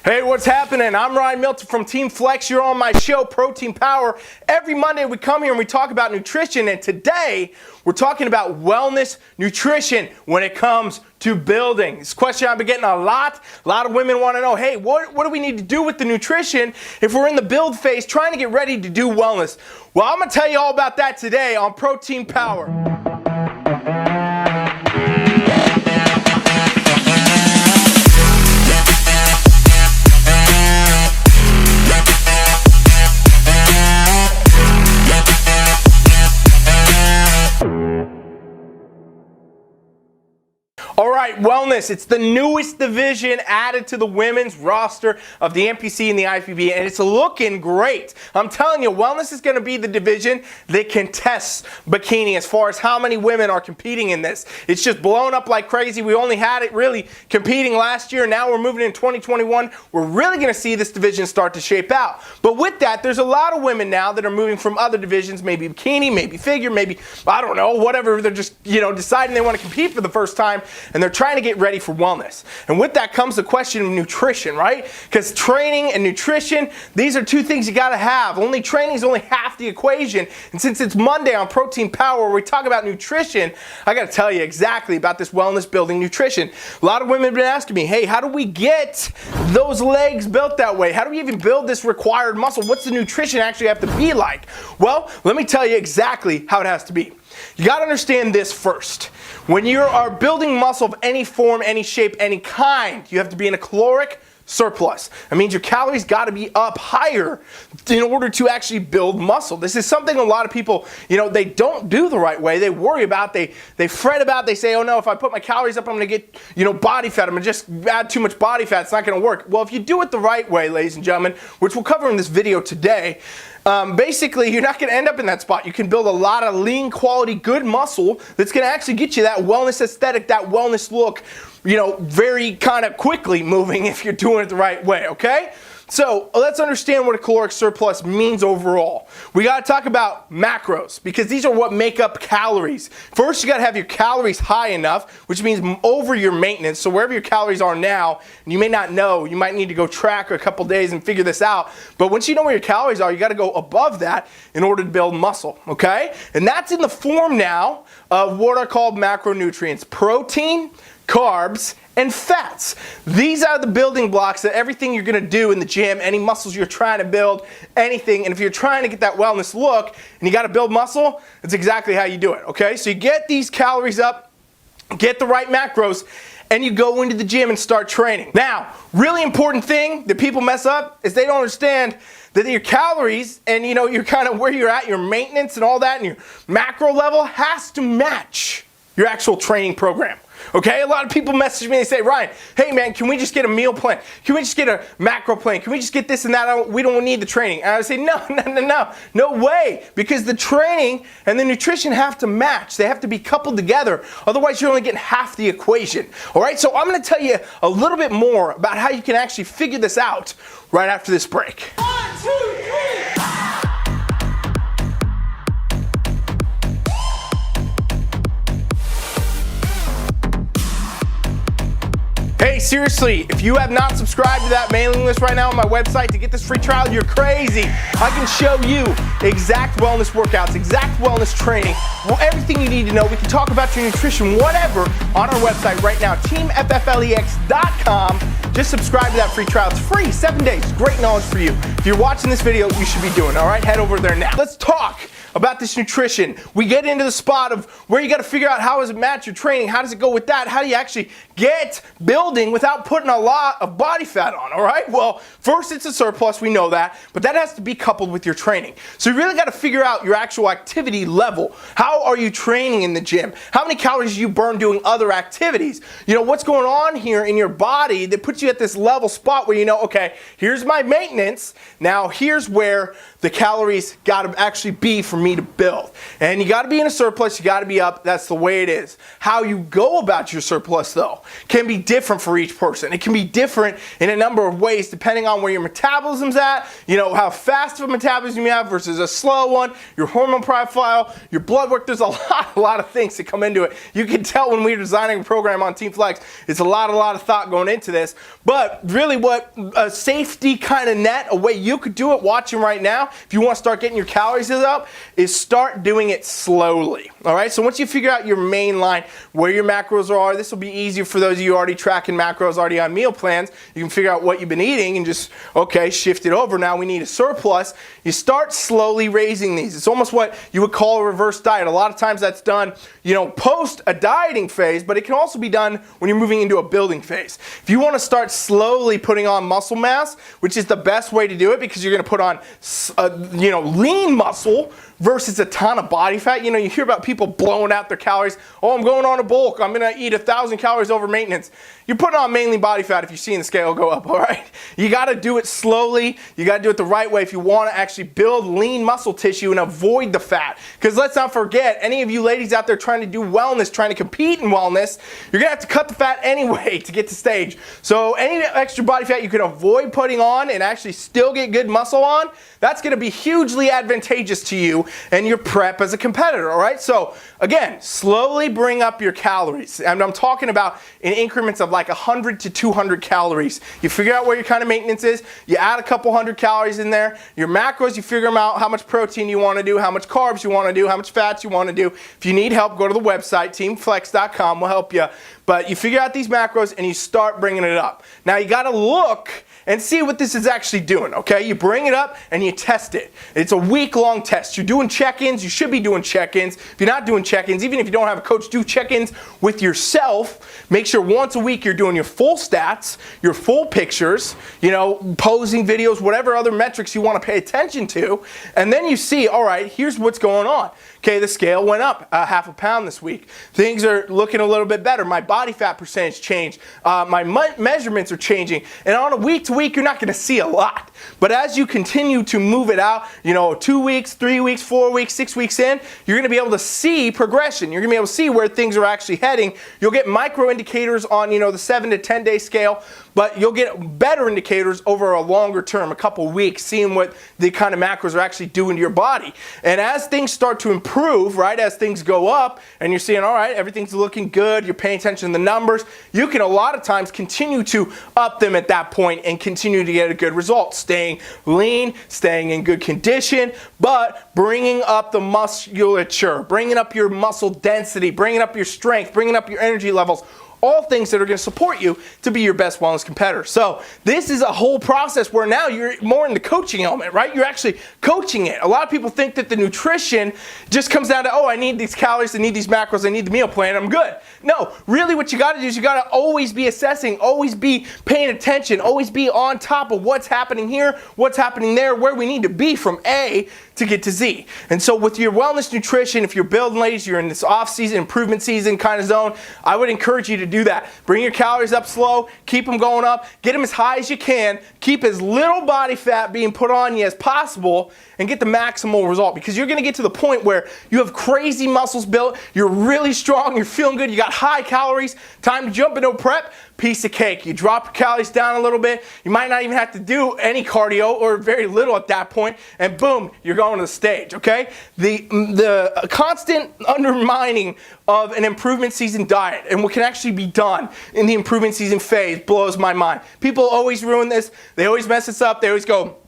Hey, what's happening? I'm Ryan Milton from Team Flex. You're on my show, Protein Power. Every Monday we come here and we talk about nutrition, and today we're talking about wellness nutrition when it comes to building. This question I've been getting a lot. A lot of women want to know, hey, what do we need to do with the nutrition if we're in the build phase trying to get ready to do wellness? Well, I'm going to tell you all about that today on Protein Power. All right, wellness. It's the newest division added to the women's roster of the NPC and the IFBB, and it's looking great. I'm telling you, wellness is going to be the division that can test bikini as far as how many women are competing in this. It's just blown up like crazy. We only had it really competing last year. Now we're moving in 2021. We're really going to see this division start to shape out. But with that, there's a lot of women now that are moving from other divisions, maybe bikini, maybe figure, maybe, I don't know, whatever. They're just, deciding they want to compete for the first time, and they're trying to get ready for wellness. And with that comes the question of nutrition, right? Because training and nutrition, these are two things you got to have. Training is only half the equation. And since it's Monday on Protein Power, where we talk about nutrition, I got to tell you exactly about this wellness building nutrition. A lot of women have been asking me, hey, how do we get those legs built that way? How do we even build this required muscle? What's the nutrition actually have to be like? Well, let me tell you exactly how it has to be. You got to understand this first. When you are building muscle of any form, any shape, any kind, you have to be in a caloric surplus. That means your calories got to be up higher in order to actually build muscle. This is something a lot of people, they don't do the right way. They worry about, they fret about, they say, oh no, if I put my calories up, I'm going to get, body fat. I'm going to just add too much body fat. It's not going to work. Well, if you do it the right way, ladies and gentlemen, which we'll cover in this video today, basically, you're not going to end up in that spot. You can build a lot of lean, quality, good muscle that's going to actually get you that wellness aesthetic, that wellness look, very kind of quickly moving if you're doing it the right way, okay? So let's understand what a caloric surplus means overall. We got to talk about macros, because these are what make up calories. First, you got to have your calories high enough, which means over your maintenance. So wherever your calories are now, and you may not know, you might need to go track a couple days and figure this out. But once you know where your calories are, you got to go above that in order to build muscle, okay? And that's in the form now of what are called macronutrients: protein, carbs, and fats. These are the building blocks that everything you're going to do in the gym, any muscles you're trying to build, anything. And if you're trying to get that wellness look and you got to build muscle, that's exactly how you do it, okay? So you get these calories up, get the right macros, and you go into the gym and start training. Now, really important thing that people mess up is they don't understand that your calories and you're kind of where you're at, your maintenance and all that, and your macro level has to match your actual training program. Okay, a lot of people message me and they say, Ryan, hey man, can we just get a meal plan? Can we just get a macro plan? Can we just get this and that? We don't need the training. And I would say, no way, because the training and the nutrition have to match. They have to be coupled together. Otherwise, you're only getting half the equation. All right, so I'm going to tell you a little bit more about how you can actually figure this out right after this break. 1, 2, 3. Hey, seriously, if you have not subscribed to that mailing list right now on my website to get this free trial, you're crazy. I can show you exact wellness workouts, exact wellness training, everything you need to know. We can talk about your nutrition, whatever, on our website right now, teamfflex.com. Just subscribe to that free trial. It's free, 7 days. Great knowledge for you. If you're watching this video, you should be doing it, all right? Head over there now. Let's talk about this nutrition. We get into the spot of where you got to figure out how does it match your training, how does it go with that, how do you actually get building without putting a lot of body fat on, all right? Well, first it's a surplus, we know that, but that has to be coupled with your training. So you really got to figure out your actual activity level. How are you training in the gym? How many calories do you burn doing other activities? What's going on here in your body that puts you at this level spot where okay, here's my maintenance, now here's where the calories got to actually be for me to build. And you got to be in a surplus, you got to be up. That's the way it is. How you go about your surplus, though, can be different for each person. It can be different in a number of ways depending on where your metabolism's at, you know, how fast of a metabolism you have versus a slow one, your hormone profile, your blood work. There's a lot of things that come into it. You can tell when we were designing a program on Team Flex, it's a lot of thought going into this. But really what a safety kind of net, a way you could do it watching right now, if you want to start getting your calories up, is start doing it slowly. All right, so once you figure out your main line, where your macros are, this will be easier for those of you already tracking macros, already on meal plans. You can figure out what you've been eating and just, okay, shift it over. Now we need a surplus. You start slowly raising these. It's almost what you would call a reverse diet. A lot of times that's done, you know, post a dieting phase, but it can also be done when you're moving into a building phase. If you want to start slowly putting on muscle mass, which is the best way to do it because you're going to put on, you know, lean muscle versus a ton of body fat. You know, you hear about people blowing out their calories. Oh, I'm going on a bulk. I'm going to eat 1,000 calories over maintenance. You're putting on mainly body fat if you're seeing the scale go up, all right? You got to do it slowly. You got to do it the right way if you want to actually build lean muscle tissue and avoid the fat. Because let's not forget, any of you ladies out there trying to do wellness, trying to compete in wellness, you're going to have to cut the fat anyway to get to stage. So any extra body fat you can avoid putting on and actually still get good muscle on, that's going to be hugely advantageous to you and your prep as a competitor, all right? So again, slowly bring up your calories. And I'm talking about in increments of like 100 to 200 calories. You figure out where your kind of maintenance is, you add a couple hundred calories in there. Your macros, you figure them out, how much protein you want to do, how much carbs you want to do, how much fats you want to do. If you need help, go to the website, teamflex.com, we'll help you. But you figure out these macros and you start bringing it up. Now you got to look and see what this is actually doing, okay? You bring it up and you test it. It's a week-long test. You're doing check-ins. You should be doing check-ins. If you're not doing check-ins, even if you don't have a coach, do check-ins with yourself. Make sure once a week you're doing your full stats, your full pictures, you know, posing videos, whatever other metrics you want to pay attention to. And then you see, all right, here's what's going on. Okay, the scale went up half a pound this week. Things are looking a little bit better. My body fat percentage changed. My measurements are changing. And on a week to week, you're not going to see a lot. But as you continue to move it out, you know, 2 weeks, 3 weeks, 4 weeks, 6 weeks in, you're going to be able to see progression. You're going to be able to see where things are actually heading. You'll get micro indicators on, you know, the 7 to 10 day scale, but you'll get better indicators over a longer term, a couple weeks, seeing what the kind of macros are actually doing to your body. And as things start to improve, right, as things go up and you're seeing, all right, everything's looking good, you're paying attention to the numbers, you can a lot of times continue to up them at that point and continue to get a good result, staying lean, staying in good condition, but bringing up the musculature, bringing up your muscle density, bringing up your strength, bringing up your energy levels. All things that are going to support you to be your best wellness competitor. So this is a whole process where now you're more in the coaching element, right? You're actually coaching it. A lot of people think that the nutrition just comes down to, oh, I need these calories, I need these macros, I need the meal plan, I'm good. No, really what you got to do is you got to always be assessing, always be paying attention, always be on top of what's happening here, what's happening there, where we need to be from A to get to Z. And so with your wellness nutrition, if you're building, ladies, you're in this off-season, improvement season kind of zone, I would encourage you to do that. Bring your calories up slow, keep them going up, get them as high as you can, keep as little body fat being put on you as possible, and get the maximal result, because you're going to get to the point where you have crazy muscles built, you're really strong, you're feeling good, you got high calories, time to jump into a prep, piece of cake. You drop your calories down a little bit, you might not even have to do any cardio or very little at that point, and boom, you're going to the stage, okay? The constant undermining of an improvement season diet and what can actually be done in the improvement season phase blows my mind. People always ruin this, they always mess this up, they always go,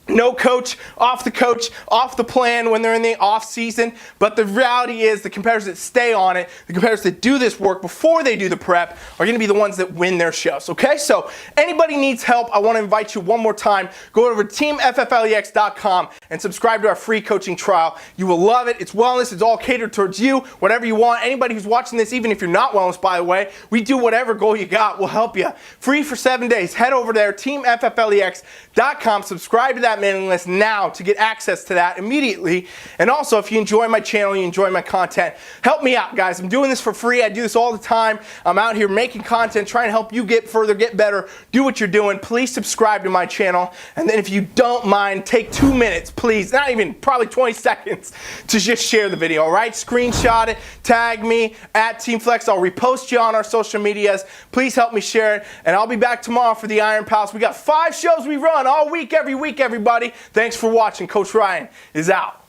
no coach, off the plan when they're in the off season. But the reality is the competitors that stay on it, the competitors that do this work before they do the prep are going to be the ones that win their shows, okay? So anybody needs help, I want to invite you one more time. Go over to teamfflex.com and subscribe to our free coaching trial. You will love it. It's wellness. It's all catered towards you, whatever you want. Anybody who's watching this, even if you're not wellness, by the way, we do whatever goal you got. We'll help you. Free for 7 days. Head over there, teamfflex.com. Subscribe to that that mailing list now to get access to that immediately. And also, if you enjoy my channel, you enjoy my content, help me out, guys. I'm doing this for free. I do this all the time. I'm out here making content, trying to help you get further, get better, do what you're doing. Please subscribe to my channel. And then if you don't mind, take 2 minutes, please, not even, probably 20 seconds, to just share the video, all right? Screenshot it, tag me at Team Flex. I'll repost you on our social medias. Please help me share it. And I'll be back tomorrow for the Iron Palace. We got 5 shows we run all week, every week, everybody. Thanks for watching. Coach Ryan is out.